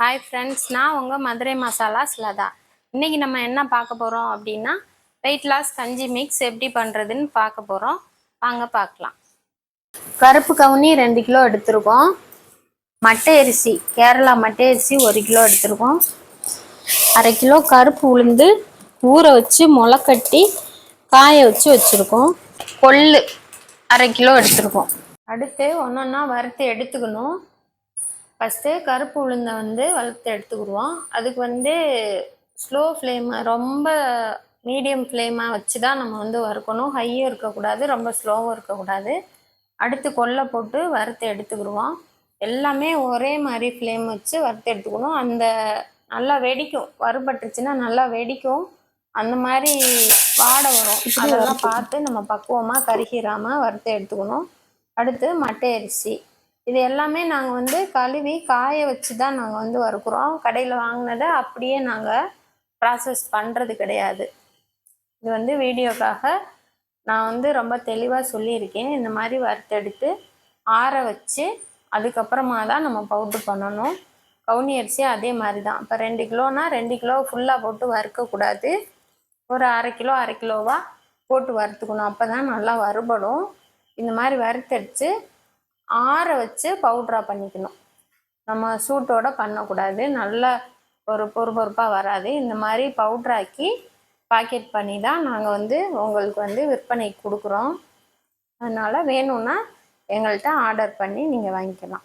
Hi friends, நான் உங்கள் மதுரை மசாலாஸ் லதா. இன்றைக்கி நம்ம என்ன பார்க்க போகிறோம் அப்படின்னா, வெயிட் லாஸ் கஞ்சி மிக்ஸ் எப்படி பண்ணுறதுன்னு பார்க்க போகிறோம். வாங்க பார்க்கலாம். கருப்பு கவுனி 2 கிலோ எடுத்துருக்கோம். மட்டை அரிசி, கேரளா மட்டை அரிசி 1 கிலோ எடுத்துருக்கோம். 1/2 கிலோ கருப்பு உளுந்து ஊற வச்சு முளைக்கட்டி காய வச்சு வச்சுருக்கோம். கொள்ளு 1/2 கிலோ எடுத்துருக்கோம். அடுத்து ஒன்றா வறுத்து எடுத்துக்கணும். ஃபஸ்ட்டு கருப்பு உளுந்தை வறுத்து எடுத்துக்கிடுவோம். அதுக்கு ஸ்லோ ஃப்ளேம், ரொம்ப மீடியம் ஃப்ளேமாக வச்சு தான் நம்ம வறுக்கணும். ஹையும் இருக்கக்கூடாது, ரொம்ப ஸ்லோவும் இருக்கக்கூடாது. அடுத்து கொல்லை போட்டு வறுத்து எடுத்துக்கிடுவோம். எல்லாமே ஒரே மாதிரி ஃப்ளேம் வச்சு வறுத்து எடுத்துக்கணும். அந்த நல்லா வெடிக்கும், வறுபட்டுருச்சுன்னா நல்லா வெடிக்கும், அந்த மாதிரி வாடை வரும். அதெல்லாம் பார்த்து நம்ம பக்குவமாக கருகிராமல் வறுத்து எடுத்துக்கணும். அடுத்து மட்டை அரிசி, இது எல்லாமே நாங்கள் கழுவி காய வச்சு தான் நாங்கள் வறுக்கிறோம். கடையில் வாங்கினதை அப்படியே நாங்கள் ப்ராசஸ் பண்ணுறது கிடையாது. இது வீடியோக்காக நான் ரொம்ப தெளிவாக சொல்லியிருக்கேன். இந்த மாதிரி வறுத்தெடுத்து ஆற வச்சு அதுக்கப்புறமா தான் நம்ம பவுட்ரு பண்ணணும். கவுனி அரிசி அதே மாதிரி தான். இப்போ 2 கிலோனா 2 கிலோ ஃபுல்லாக போட்டு வறுக்கக்கூடாது. ஒரு 1/2 கிலோ 1/2 கிலோவாக போட்டு வறுத்துக்கணும். அப்போ தான் நல்லா வறுபடும். இந்த மாதிரி வறுத்தடிச்சு ஆற வச்சு பவுட்ராக பண்ணிக்கணும். நம்ம சூட்டோட பண்ணக்கூடாது, நல்லா ஒரு பொறுப்பாக வராது. இந்த மாதிரி பவுட்ராக்கி பாக்கெட் பண்ணி தான் நாங்கள் உங்களுக்கு விற்பனைக்கு கொடுக்குறோம். அதனால் வேணும்னா எங்கள்கிட்ட ஆர்டர் பண்ணி நீங்கள் வாங்கிக்கலாம்.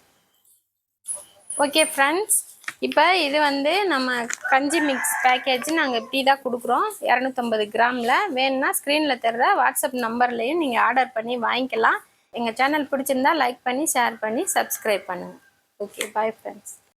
ஓகே ஃப்ரெண்ட்ஸ், இப்போ இது நம்ம கஞ்சி மிக்ஸ் பேக்கேஜ் நாங்கள் இப்படி தான் கொடுக்குறோம். 250 கிராமில். வேணும்னா ஸ்க்ரீனில் தர்ற வாட்ஸ்அப் நம்பர்லேயும் நீங்கள் ஆர்டர் பண்ணி வாங்கிக்கலாம். எங்கள் சேனல் பிடிச்சிருந்தா லைக் பண்ணி, ஷேர் பண்ணி, சப்ஸ்கிரைப் பண்ணுங்கள். Okay, bye friends.